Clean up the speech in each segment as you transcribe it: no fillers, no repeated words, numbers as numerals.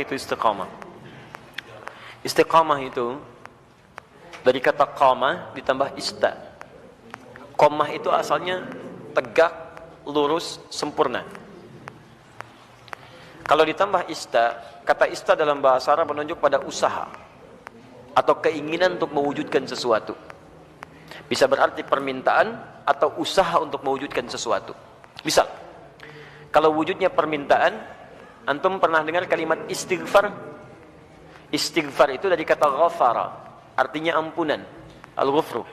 Itu istiqamah. Istiqamah itu dari kata qamah ditambah ista. Qamah itu asalnya tegak, lurus, sempurna. Kalau ditambah ista, kata ista dalam bahasa Arab menunjuk pada usaha atau keinginan untuk mewujudkan sesuatu. Bisa berarti permintaan atau usaha untuk mewujudkan sesuatu. Misal, kalau wujudnya permintaan, antum pernah dengar kalimat istighfar? Istighfar itu dari kata ghafara, artinya ampunan, al-ghufru.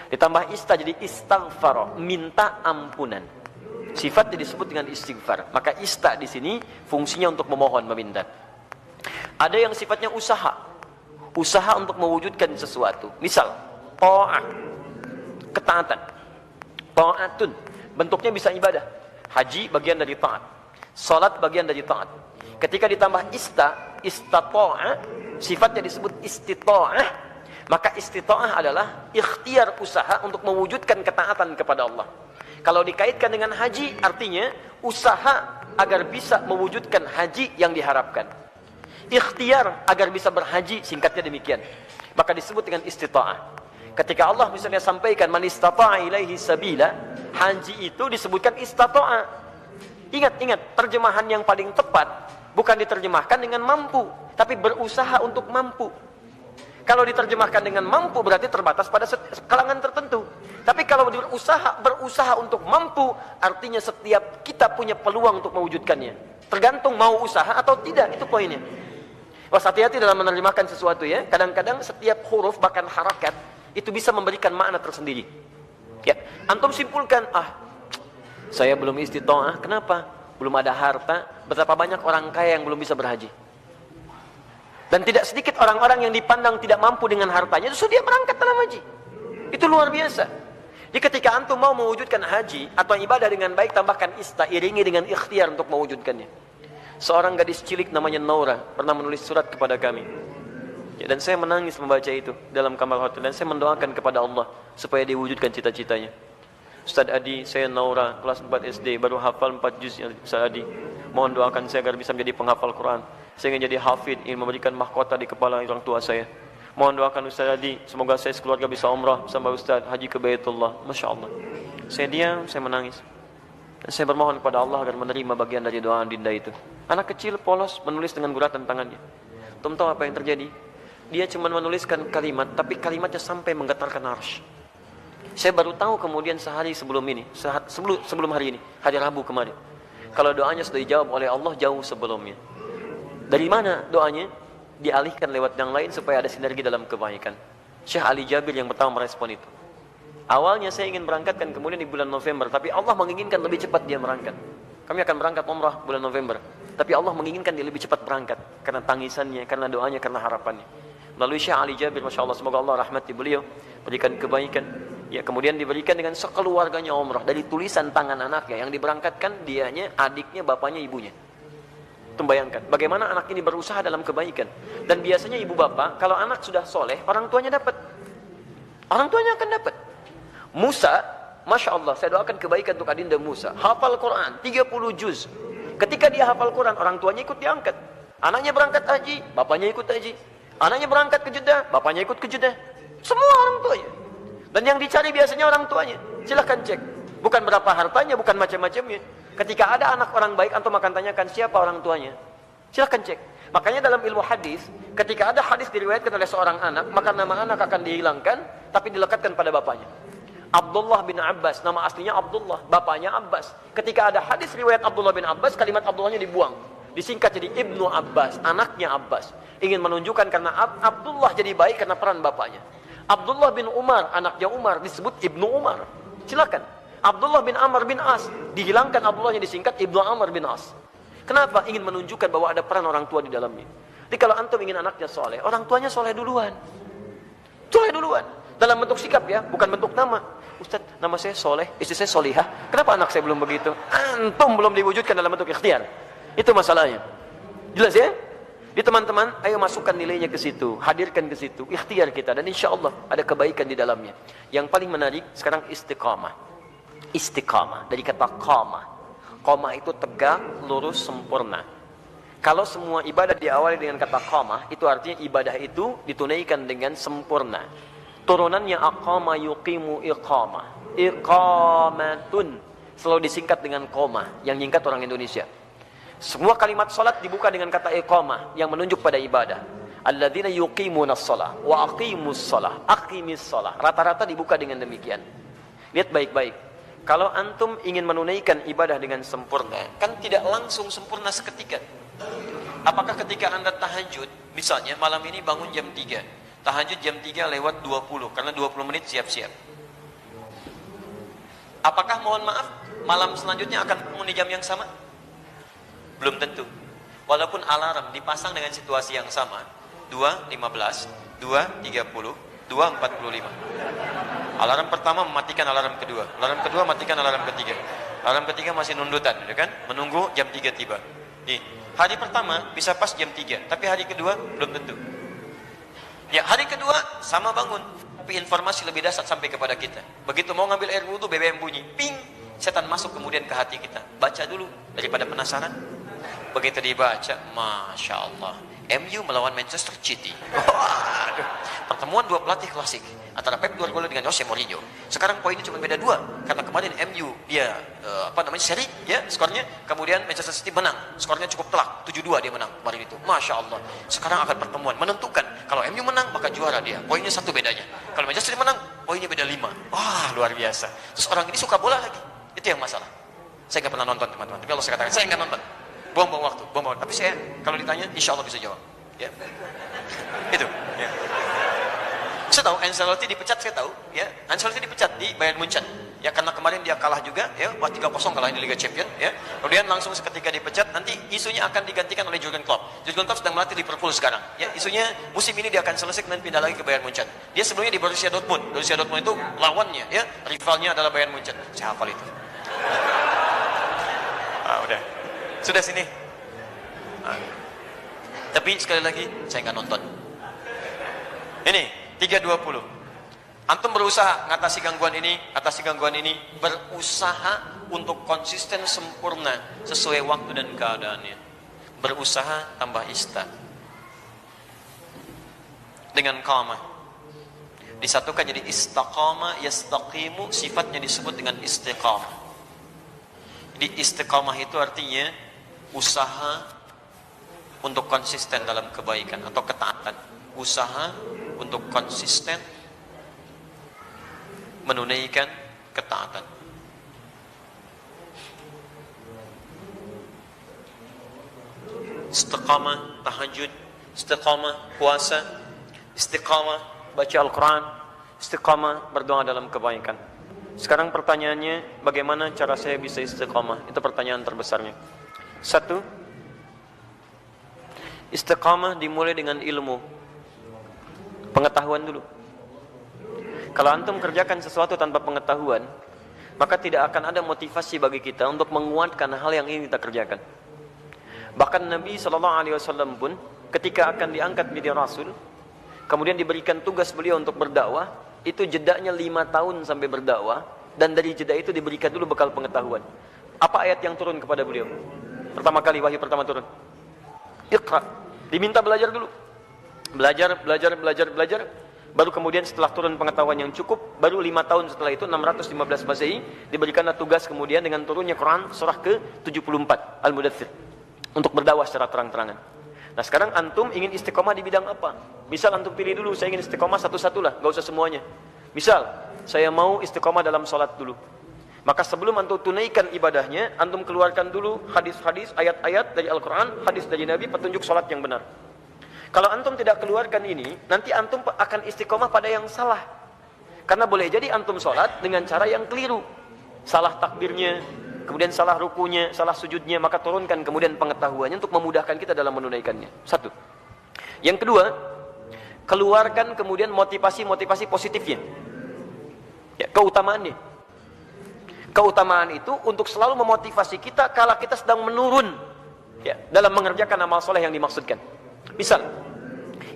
Ditambah ista jadi istaghfara, minta ampunan. Sifatnya disebut dengan istighfar. Maka ista di sini fungsinya untuk memohon, meminta. Ada yang sifatnya usaha. Usaha untuk mewujudkan sesuatu. Misal, ta'ah, ketaatan. Ta'atun, bentuknya bisa ibadah. Haji bagian dari taat. Salat bagian dari taat. Ketika ditambah istata'a, sifatnya disebut istita'ah, maka istita'ah adalah ikhtiar usaha untuk mewujudkan ketaatan kepada Allah. Kalau dikaitkan dengan haji, artinya usaha agar bisa mewujudkan haji yang diharapkan. Ikhtiar agar bisa berhaji, singkatnya demikian. Maka disebut dengan istita'ah. Ketika Allah misalnya sampaikan man istata'a ilaihi sabila, haji itu disebutkan istata'a. Ingat, terjemahan yang paling tepat bukan diterjemahkan dengan mampu, tapi berusaha untuk mampu. Kalau diterjemahkan dengan mampu berarti terbatas pada kalangan tertentu. Tapi kalau berusaha untuk mampu, artinya setiap kita punya peluang untuk mewujudkannya. Tergantung mau usaha atau tidak, itu poinnya. Was, hati-hati dalam menerjemahkan sesuatu ya. Kadang-kadang setiap huruf bahkan harakat itu bisa memberikan makna tersendiri. Ya, antum simpulkan, saya belum istita'ah, kenapa? Belum ada harta. Betapa banyak orang kaya yang belum bisa berhaji. Dan tidak sedikit orang-orang yang dipandang tidak mampu dengan hartanya, justru dia berangkat dalam haji. Itu luar biasa. Jadi ketika antum mau mewujudkan haji atau ibadah dengan baik, tambahkan ista, iringi dengan ikhtiar untuk mewujudkannya. Seorang gadis cilik namanya Naura pernah menulis surat kepada kami. Ya, dan saya menangis membaca itu dalam kamar hotel. Dan saya mendoakan kepada Allah supaya diwujudkan cita-citanya. Ustaz Adi, saya Naura, kelas 4 SD, baru hafal 4 juz ya Ustaz Adi. Mohon doakan saya agar bisa menjadi penghafal Quran. Saya ingin jadi hafid, ingin memberikan mahkota di kepala orang tua saya. Mohon doakan Ustaz Adi, semoga saya sekeluarga bisa umrah bersama Ustaz, haji ke Baitullah. Masya Allah. Saya diam, saya menangis. Dan saya bermohon kepada Allah agar menerima bagian dari doa dinda itu. Anak kecil polos menulis dengan guratan tangannya. Tum tahu apa yang terjadi? Dia cuma menuliskan kalimat, tapi kalimatnya sampai menggetarkan arsy. Saya baru tahu kemudian sehari sebelum ini, sebelum hari ini, hari Rabu kemarin. Kalau doanya sudah dijawab oleh Allah jauh sebelumnya. Dari mana doanya? Dialihkan lewat yang lain supaya ada sinergi dalam kebaikan. Syekh Ali Jabir yang pertama merespon itu. Awalnya saya ingin berangkatkan kemudian di bulan November, tapi Allah menginginkan lebih cepat dia berangkat. Kami akan berangkat umrah bulan November, tapi Allah menginginkan dia lebih cepat berangkat karena tangisannya, karena doanya, karena harapannya. Melalui Syekh Ali Jabir, Masya Allah, semoga Allah rahmati beliau, berikan kebaikan. Ya, kemudian diberikan dengan sekeluarganya umrah dari tulisan tangan anaknya yang diberangkatkan, dianya, adiknya, bapaknya, ibunya. Bayangkan bagaimana anak ini berusaha dalam kebaikan. Dan biasanya ibu bapak kalau anak sudah soleh, orang tuanya dapat. Orang tuanya akan dapat. Musa, Masya Allah, saya doakan kebaikan untuk adinda Musa. Hafal Quran 30 juz. Ketika dia hafal Quran, orang tuanya ikut diangkat. Anaknya berangkat haji, bapaknya ikut haji. Anaknya berangkat ke Jeddah, bapaknya ikut ke Jeddah. Semua orang tuanya. Dan yang dicari biasanya orang tuanya. Silahkan cek. Bukan berapa hartanya, bukan macam-macamnya. Ketika ada anak orang baik, antum akan tanyakan siapa orang tuanya. Silahkan cek. Makanya dalam ilmu hadis, ketika ada hadis diriwayatkan oleh seorang anak, maka nama anak akan dihilangkan, tapi dilekatkan pada bapaknya. Abdullah bin Abbas, nama aslinya Abdullah, bapaknya Abbas. Ketika ada hadis riwayat Abdullah bin Abbas, kalimat Abdullahnya dibuang. Disingkat jadi Ibnu Abbas, anaknya Abbas. Ingin menunjukkan karena Abdullah jadi baik karena peran bapaknya. Abdullah bin Umar, anaknya Umar, disebut Ibnu Umar. Silakan. Abdullah bin Amr bin As, dihilangkan Abdullahnya, disingkat Ibnu Amr bin As. Kenapa? Ingin menunjukkan bahwa ada peran orang tua di dalamnya. Jadi kalau antum ingin anaknya soleh, orang tuanya soleh duluan. Soleh duluan. Dalam bentuk sikap ya, bukan bentuk nama. Ustaz, nama saya soleh, istri saya solihah. Kenapa anak saya belum begitu? Antum belum diwujudkan dalam bentuk ikhtiar. Itu masalahnya. Jelas ya? Di teman-teman, ayo masukkan nilainya ke situ, hadirkan ke situ, ikhtiar kita, dan insya Allah ada kebaikan di dalamnya. Yang paling menarik sekarang istiqamah. Istiqamah dari kata qamah. Qamah itu tegak, lurus, sempurna. Kalau semua ibadah diawali dengan kata qamah, itu artinya ibadah itu ditunaikan dengan sempurna. Turunannya aqama yuqimu iqamah. Iqamatun selalu disingkat dengan koma, yang nyingkat orang Indonesia. Semua kalimat salat dibuka dengan kata iqamah yang menunjuk pada ibadah. Alladzina yuqimunas shalah wa aqimus shalah, aqimis shalah. Rata-rata dibuka dengan demikian. Lihat baik-baik. Kalau antum ingin menunaikan ibadah dengan sempurna, kan tidak langsung sempurna seketika. Apakah ketika anda tahajud, misalnya malam ini bangun jam 3, tahajud jam 3 lewat 20, karena 20 menit siap-siap. Apakah mohon maaf, malam selanjutnya akan bangun di jam yang sama? Belum tentu. Walaupun alarm dipasang dengan situasi yang sama, 2.15, 2.30, 2.45. Alarm pertama mematikan alarm kedua, alarm kedua matikan alarm ketiga, alarm ketiga masih nundutan, ya kan? Menunggu jam 3 tiba. Nih, hari pertama bisa pas jam 3, tapi hari kedua belum tentu. Ya, hari kedua sama bangun, tapi informasi lebih dahsyat sampai kepada kita. Begitu mau ngambil air wudhu, BBM bunyi, ping, setan masuk kemudian ke hati kita. Baca dulu daripada penasaran. Begitu dibaca, Masya Allah, MU melawan Manchester City. Waduh, pertemuan dua pelatih klasik antara Pep Guardiola dengan Jose Mourinho. Sekarang poinnya cuma beda 2, karena kemarin MU dia seri ya skornya, kemudian Manchester City menang, skornya cukup telak, 7-2 dia menang kemarin itu. Masya Allah. Sekarang akan pertemuan menentukan. Kalau MU menang maka juara dia, poinnya 1 bedanya. Kalau Manchester City menang, poinnya beda 5. Wah, luar biasa. Terus orang ini suka bola lagi. Itu yang masalah. Saya nggak pernah nonton, teman-teman. Tapi kalau saya katakan saya nggak nonton, buang-buang waktu, buang-buang. Tapi saya kalau ditanya, insya Allah bisa jawab. Ya, itu. Ya. Saya tahu Ancelotti dipecat, saya tahu. Ya, Ancelotti dipecat di Bayern Munchen. Ya, karena kemarin dia kalah juga. Ya, 3-0 kalah di Liga Champions. Ya, kemudian langsung seketika dipecat. Nanti isunya akan digantikan oleh Jurgen Klopp. Jurgen Klopp sedang melatih Liverpool sekarang. Ya, isunya musim ini dia akan selesai dan pindah lagi ke Bayern Munchen. Dia sebelumnya di Borussia Dortmund. Borussia Dortmund itu lawannya, ya, rivalnya adalah Bayern Munchen. Saya hafal itu. Udah. Sudah sini. Tapi sekali lagi saya nggak nonton. Ini 3.20. Antum berusaha ngatasi gangguan ini, berusaha untuk konsisten sempurna sesuai waktu dan keadaannya. Berusaha tambah ista. Dengan qamah. Disatukan jadi istaqama, yastaqimu, sifatnya disebut dengan istiqamah. Jadi istiqamah itu artinya usaha untuk konsisten dalam kebaikan atau ketaatan. Usaha untuk konsisten menunaikan ketaatan. Istiqamah tahajud, istiqamah puasa, istiqamah baca Al-Quran, istiqamah berdoa dalam kebaikan. Sekarang pertanyaannya, bagaimana cara saya bisa istiqamah? Itu pertanyaan terbesarnya. 1, istiqamah dimulai dengan ilmu, pengetahuan dulu. Kalau antum kerjakan sesuatu tanpa pengetahuan, maka tidak akan ada motivasi bagi kita untuk menguatkan hal yang ingin kita kerjakan. Bahkan Nabi SAW pun ketika akan diangkat menjadi Rasul, kemudian diberikan tugas beliau untuk berdakwah, itu jedanya 5 tahun sampai berdakwah, dan dari jeda itu diberikan dulu bekal pengetahuan. Apa ayat yang turun kepada beliau? Pertama kali wahyu pertama turun, Iqra. Diminta belajar dulu. Belajar. Baru kemudian setelah turun pengetahuan yang cukup, baru 5 tahun setelah itu, 615 Masehi, diberikanlah tugas kemudian dengan turunnya Quran surah ke-74 Al-Mudaththir untuk berdakwah secara terang-terangan. Nah, sekarang antum ingin istiqomah di bidang apa? Misal antum pilih dulu, saya ingin istiqomah satu-satulah, gak usah semuanya. Misal, saya mau istiqomah dalam sholat dulu. Maka sebelum antum tunaikan ibadahnya, antum keluarkan dulu hadis-hadis, ayat-ayat dari Al-Quran, hadis dari Nabi, petunjuk sholat yang benar. Kalau antum tidak keluarkan ini, nanti antum akan istiqomah pada yang salah. Karena boleh jadi antum sholat dengan cara yang keliru. Salah takbirnya, kemudian salah rukunya, salah sujudnya, maka turunkan kemudian pengetahuannya untuk memudahkan kita dalam menunaikannya. 1. Yang kedua, keluarkan kemudian motivasi-motivasi positifnya. Ya, keutamaannya. Keutamaan itu untuk selalu memotivasi kita kala kita sedang menurun, ya, dalam mengerjakan amal soleh yang dimaksudkan. Misal,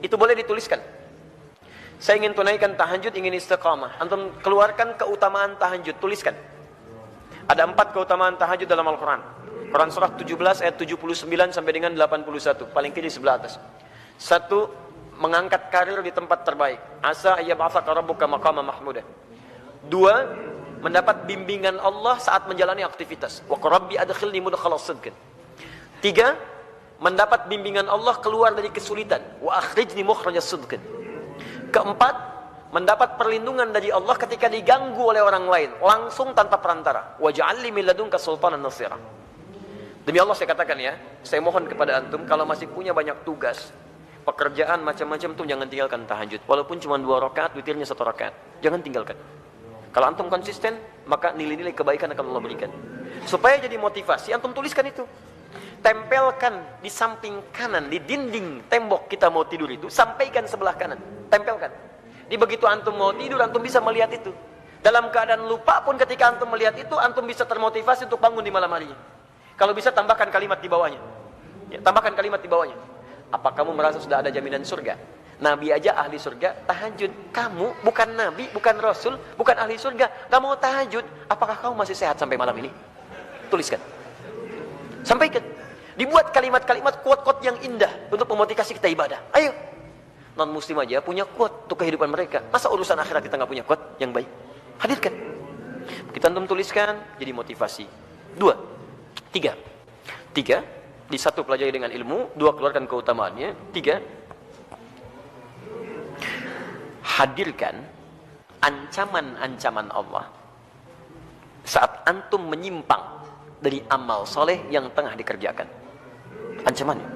itu boleh dituliskan. Saya ingin tunaikan tahajud, ingin istiqamah. Antum keluarkan keutamaan tahajud, tuliskan. Ada 4 keutamaan tahajud dalam Al-Quran. Quran surah 17 ayat 79 sampai dengan 81, paling kiri sebelah atas. 1, mengangkat karir di tempat terbaik. Asa ayyab'atsaka rabbuka maqaman mahmuda. 2, mendapat bimbingan Allah saat menjalani aktivitas. Wa rabbi adkhilni mudkhala sidqin. 3, mendapat bimbingan Allah keluar dari kesulitan. Wa akhrijni mukhraja sidqin. 4, mendapat perlindungan dari Allah ketika diganggu oleh orang lain, langsung tanpa perantara. Waj'alni min ladunka sultanan nasira. Demi Allah saya katakan ya, saya mohon kepada antum kalau masih punya banyak tugas, pekerjaan macam-macam tuh jangan tinggalkan tahajud. Walaupun cuma 2 rakaat, witirnya 1 rakaat. Jangan tinggalkan. Kalau antum konsisten, maka nilai-nilai kebaikan akan Allah berikan. Supaya jadi motivasi, antum tuliskan itu. Tempelkan di samping kanan, di dinding tembok kita mau tidur itu, sampaikan sebelah kanan. Tempelkan. Di begitu antum mau tidur, antum bisa melihat itu. Dalam keadaan lupa pun ketika antum melihat itu, antum bisa termotivasi untuk bangun di malam harinya. Kalau bisa tambahkan kalimat di bawahnya. Ya, tambahkan kalimat di bawahnya. Apa kamu merasa sudah ada jaminan surga? Nabi aja ahli surga, tahajud. Kamu bukan nabi, bukan rasul, bukan ahli surga, gak mau tahajud. Apakah kamu masih sehat sampai malam ini? Tuliskan. Sampaikan. Dibuat kalimat-kalimat quote-quote yang indah untuk memotivasi kita ibadah. Ayo. Non muslim aja punya quote untuk kehidupan mereka. Masa urusan akhirat kita nggak punya quote yang baik? Hadirkan. Kita antum tuliskan jadi motivasi. 2, 3. 3, di 1 pelajari dengan ilmu, 2 keluarkan keutamaannya, 3 hadirkan ancaman-ancaman Allah saat antum menyimpang dari amal soleh yang tengah dikerjakan. Ancamannya.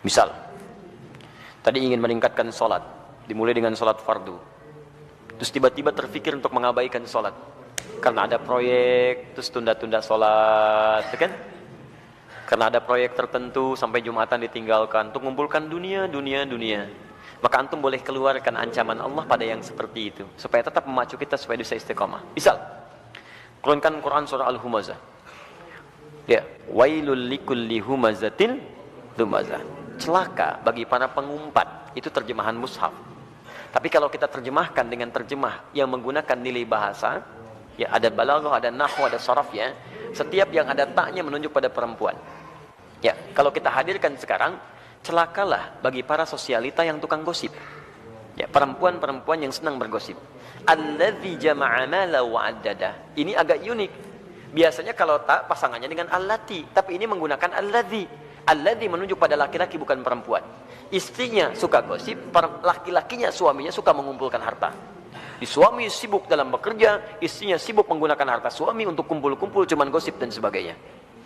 Misal, tadi ingin meningkatkan sholat, dimulai dengan sholat fardu. Terus tiba-tiba terfikir untuk mengabaikan sholat. Karena ada proyek, terus tunda-tunda sholat, kan? Karena ada proyek tertentu, sampai Jumatan ditinggalkan, untuk mengumpulkan dunia. Maka antum boleh keluarkan ancaman Allah pada yang seperti itu. Supaya tetap memacu kita supaya bisa istiqamah. Misal, turunkan Quran surah Al-Humazah. Ya, wailul likulli humazatin lumazah. Celaka bagi para pengumpat. Itu terjemahan mushaf. Tapi kalau kita terjemahkan dengan terjemah yang menggunakan nilai bahasa, ya ada balaghah, ada nahwu, ada saraf ya. Setiap yang ada taknya menunjuk pada perempuan. Ya, kalau kita hadirkan sekarang, celakalah bagi para sosialita yang tukang gosip. Ya, perempuan-perempuan yang senang bergosip. Alladzi jama'a mala wa addada. Ini agak unik. Biasanya kalau tak pasangannya dengan allati, tapi ini menggunakan alladzi. Alladzi menunjuk pada laki-laki bukan perempuan. Istrinya suka gosip, laki-lakinya, suaminya suka mengumpulkan harta. Di suami sibuk dalam bekerja, istrinya sibuk menggunakan harta suami untuk kumpul-kumpul cuman gosip dan sebagainya.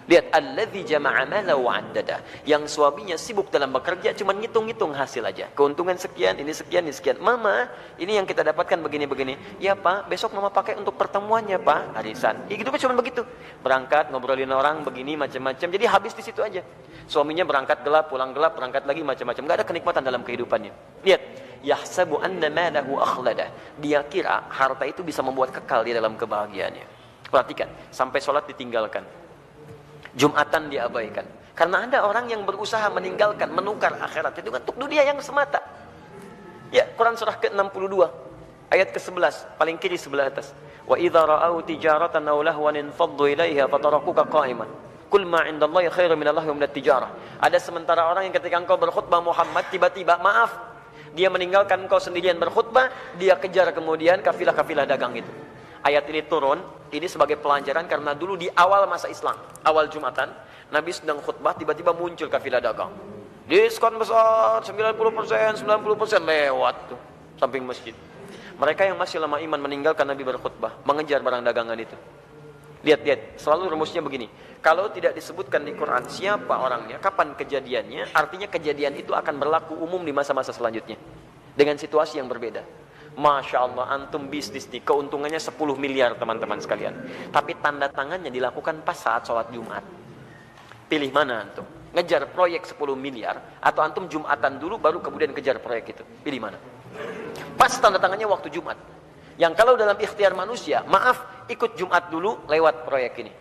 Lihat, alladzi jama'a mala wa addada. Yang suaminya sibuk dalam bekerja cuman ngitung-ngitung hasil aja. Keuntungan sekian, ini sekian, ini sekian. Mama, ini yang kita dapatkan begini-begini. Ya Pak, besok mama pakai untuk pertemuannya Pak, arisan. Ya gitu kan cuman begitu. Berangkat ngobrolin orang begini macam-macam. Jadi habis di situ aja. Suaminya berangkat gelap, pulang gelap, berangkat lagi macam-macam. Enggak ada kenikmatan dalam kehidupannya. Lihat, yahsabu anna malahu akhlada. Dia kira harta itu bisa membuat kekal di dalam kebahagiaannya. Perhatikan, sampai sholat ditinggalkan. Jumatan diabaikan. Karena ada orang yang berusaha meninggalkan, menukar akhirat itu untuk dunia yang semata. Ya, Quran surah ke-62 ayat ke-11, paling kiri sebelah atas. Wa idza ra'au tijaratan aw lahwan infaddu ilaiha fatarakuka qa'iman. Qul ma 'indallahi khairum minallahi wa minat tijarah. Ada sementara orang yang ketika engkau berkhutbah Muhammad tiba-tiba maaf, dia meninggalkan engkau sendirian berkhutbah, dia kejar kemudian kafilah-kafilah dagang itu. Ayat ini turun, ini sebagai pelajaran karena dulu di awal masa Islam, awal Jumatan, Nabi sedang khutbah, tiba-tiba muncul kafilah dagang. Diskon besar, 90%, 90% lewat tuh, samping masjid. Mereka yang masih lama iman meninggalkan Nabi berkhutbah, mengejar barang dagangan itu. Lihat, selalu rumusnya begini. Kalau tidak disebutkan di Quran siapa orangnya, kapan kejadiannya, artinya kejadian itu akan berlaku umum di masa-masa selanjutnya. Dengan situasi yang berbeda. Masya Allah, antum bisnis nih, keuntungannya 10 miliar teman-teman sekalian. Tapi tanda tangannya dilakukan pas saat sholat Jumat. Pilih mana antum? Ngejar proyek 10 miliar, atau antum Jumatan dulu baru kemudian kejar proyek itu? Pilih mana? Pas tanda tangannya waktu Jumat. Yang kalau dalam ikhtiar manusia, maaf, ikut Jumat dulu lewat proyek ini.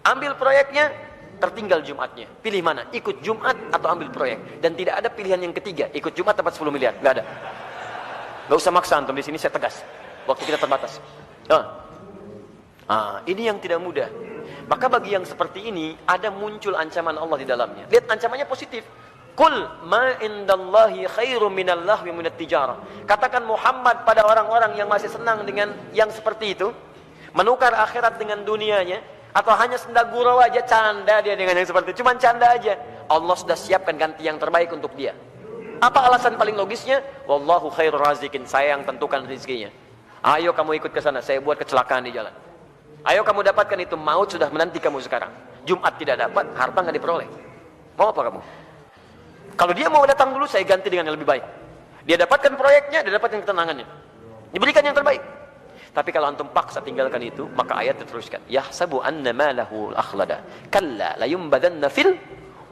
Ambil proyeknya, tertinggal Jumatnya. Pilih mana? Ikut Jumat atau ambil proyek? Dan tidak ada pilihan yang ketiga, ikut Jumat dapat 10 miliar. Nggak ada. Gak usah maksa antum, di sini saya tegas. Waktu kita terbatas. Ini yang tidak mudah. Maka bagi yang seperti ini, ada muncul ancaman Allah di dalamnya. Lihat ancamannya positif. Qul ma indallahi khairum minallahwi minat tijarah. Katakan Muhammad pada orang-orang yang masih senang dengan yang seperti itu, menukar akhirat dengan dunianya, atau hanya senda gurau aja, canda dia dengan yang seperti itu, cuman canda aja. Allah sudah siapkan ganti yang terbaik untuk dia. Apa alasan paling logisnya? Wallahu khairur razikin, saya yang tentukan rezekinya. Ayo kamu ikut ke sana, saya buat kecelakaan di jalan. Ayo kamu dapatkan itu, maut sudah menanti kamu sekarang. Jumat tidak dapat, harta nggak diperoleh. Mau apa kamu? Kalau dia mau datang dulu, saya ganti dengan yang lebih baik. Dia dapatkan proyeknya, dia dapatkan ketenangannya. Diberikan yang terbaik. Tapi kalau antum paksa tinggalkan itu, maka ayat diteruskan. Yahsabu anna malahu akhlada. Kalla layumbadanna fil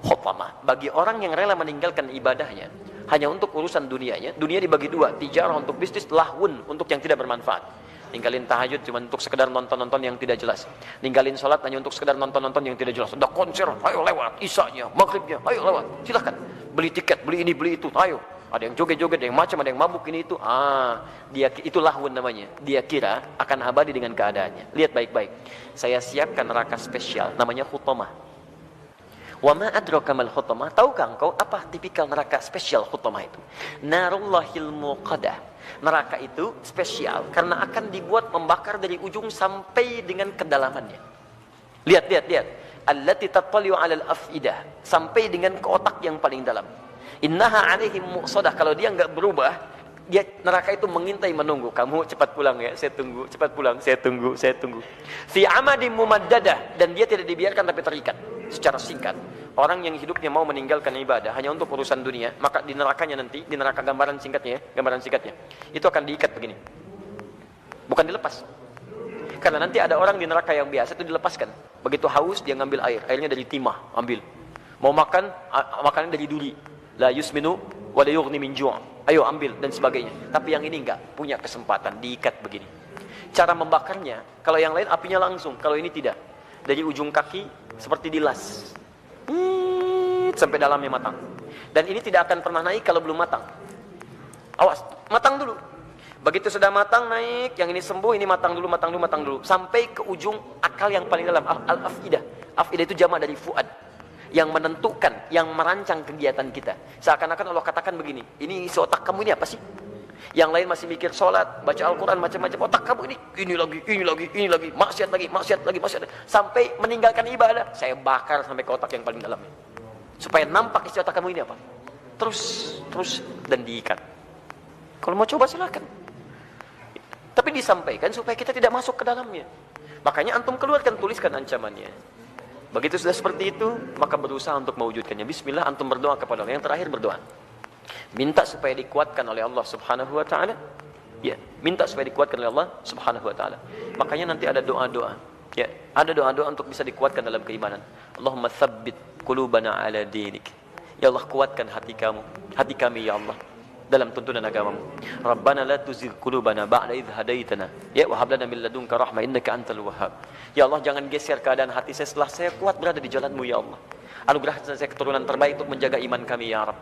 hutamah. Bagi orang yang rela meninggalkan ibadahnya hanya untuk urusan dunianya, dunia dibagi dua, tijarah untuk bisnis, lahun untuk yang tidak bermanfaat. Ninggalin tahajud cuma untuk sekedar nonton-nonton yang tidak jelas. Ninggalin sholat hanya untuk sekedar nonton-nonton yang tidak jelas. Udah konser, ayo lewat. Isanya, maghribnya, ayo lewat. Silahkan. Beli tiket, beli ini, beli itu, ayo. Ada yang joget-joget, ada yang macam, ada yang mabuk ini itu. Dia itu lahun namanya. Dia kira akan abadi dengan keadaannya. Lihat baik-baik. Saya siapkan neraka spesial, namanya Hutamah. Wa ma adraka mal Hutamah? Tahukah engkau apa tipikal neraka spesial Hutamah itu? Narullahil muqadah. Neraka itu spesial karena akan dibuat membakar dari ujung sampai dengan kedalamannya. Lihat. Allati tattali'u 'alal afidah, sampai dengan ke otak yang paling dalam. Innaha 'alaihim muqsadah. Kalau dia enggak berubah, dia neraka itu mengintai menunggu. Kamu cepat pulang ya, saya tunggu. Cepat pulang, saya tunggu. Fi amadim mumaddadah, dan dia tidak dibiarkan tapi terikat secara singkat. Orang yang hidupnya mau meninggalkan ibadah hanya untuk urusan dunia, maka di nerakanya nanti, di neraka gambaran singkatnya, itu akan diikat begini. Bukan dilepas. Karena nanti ada orang di neraka yang biasa itu dilepaskan. Begitu haus dia ngambil air, airnya dari timah, ambil. Mau makan, makanan dari duri. La yusminu wa la yughni min ju'. Ayo ambil dan sebagainya. Tapi yang ini enggak punya kesempatan, diikat begini. Cara membakarnya, kalau yang lain apinya langsung, kalau ini tidak. Dari ujung kaki seperti dilas. Sampai dalamnya matang. Dan ini tidak akan pernah naik kalau belum matang. Awas, matang dulu. Begitu sudah matang naik, yang ini sembuh, ini matang dulu, sampai ke ujung akal yang paling dalam, al-afidah. Afidah itu jamak dari fuad, yang menentukan, yang merancang kegiatan kita. Seakan-akan Allah katakan begini, ini isi otak kamu ini apa sih? Yang lain masih mikir sholat, baca Al-Quran, macam-macam. Otak kamu ini lagi, maksiat lagi. Sampai meninggalkan ibadah, saya bakar sampai ke otak yang paling dalamnya. Supaya nampak isi otak kamu ini apa? Terus, dan diikat. Kalau mau coba silakan. Tapi disampaikan supaya kita tidak masuk ke dalamnya. Makanya antum keluarkan, tuliskan ancamannya. Begitu sudah seperti itu, maka berusaha untuk mewujudkannya. Bismillah, antum berdoa kepada Allah. Yang terakhir berdoa. Minta supaya dikuatkan oleh Allah Subhanahu wa taala. Ya, minta supaya dikuatkan oleh Allah Subhanahu wa taala. Makanya nanti ada doa-doa. Ya, ada doa-doa untuk bisa dikuatkan dalam keimanan. Allahumma tsabbit qulubana ala dinik. Ya Allah, kuatkan hati kami ya Allah dalam tuntunan agamamu. Rabbana la tuzigh qulubana ba'da idh hadaitana. Ya wa hab lana min ladunka rahmah innaka antal wahhab. Ya Allah, jangan geser keadaan hati saya setelah saya kuat berada di jalan-Mu ya Allah. Anugerahkan saya keturunan terbaik untuk menjaga iman kami ya Rabb.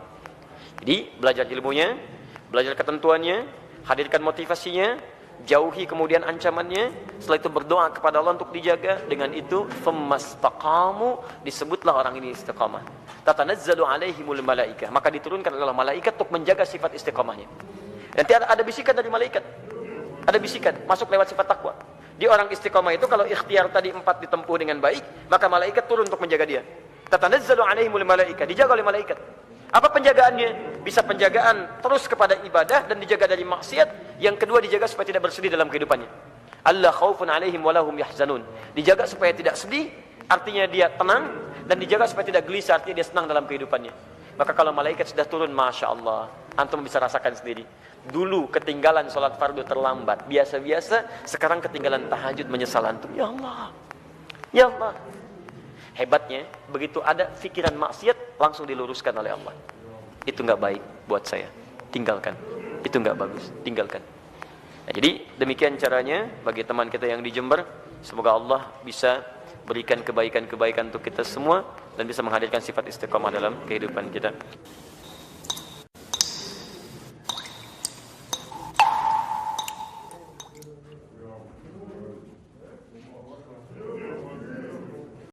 Jadi belajar ilmunya, belajar ketentuannya, hadirkan motivasinya, jauhi kemudian ancamannya. Setelah itu berdoa kepada Allah untuk dijaga. Dengan itu famastaqamu, disebutlah orang ini istiqamah. Tatanazzalu alaihimul malaikah, maka diturunkan oleh malaikat untuk menjaga sifat istiqamahnya. Nanti ada bisikan dari malaikat. Ada bisikan masuk lewat sifat takwa. Di orang istiqamah itu kalau ikhtiar tadi 4 ditempuh dengan baik, maka malaikat turun untuk menjaga dia. Tatanazzalu alaihimul malaikah, dijaga oleh malaikat. Apa penjagaannya? Bisa penjagaan terus kepada ibadah dan dijaga dari maksiat. Yang kedua, dijaga supaya tidak bersedih dalam kehidupannya. Allah khaufun alaihim walahum yahzanun. Dijaga supaya tidak sedih, artinya dia tenang. Dan dijaga supaya tidak gelisah, artinya dia senang dalam kehidupannya. Maka kalau malaikat sudah turun, Masya Allah, antum bisa rasakan sendiri. Dulu ketinggalan sholat fardu terlambat, biasa-biasa. Sekarang ketinggalan tahajud, menyesal antum. Ya Allah, ya Allah. Hebatnya, begitu ada pikiran maksiat, langsung diluruskan oleh Allah. Itu enggak baik buat saya, tinggalkan. Itu enggak bagus, tinggalkan. Nah, jadi demikian caranya bagi teman kita yang di Jember. Semoga Allah bisa berikan kebaikan-kebaikan untuk kita semua dan bisa menghadirkan sifat istiqamah dalam kehidupan kita.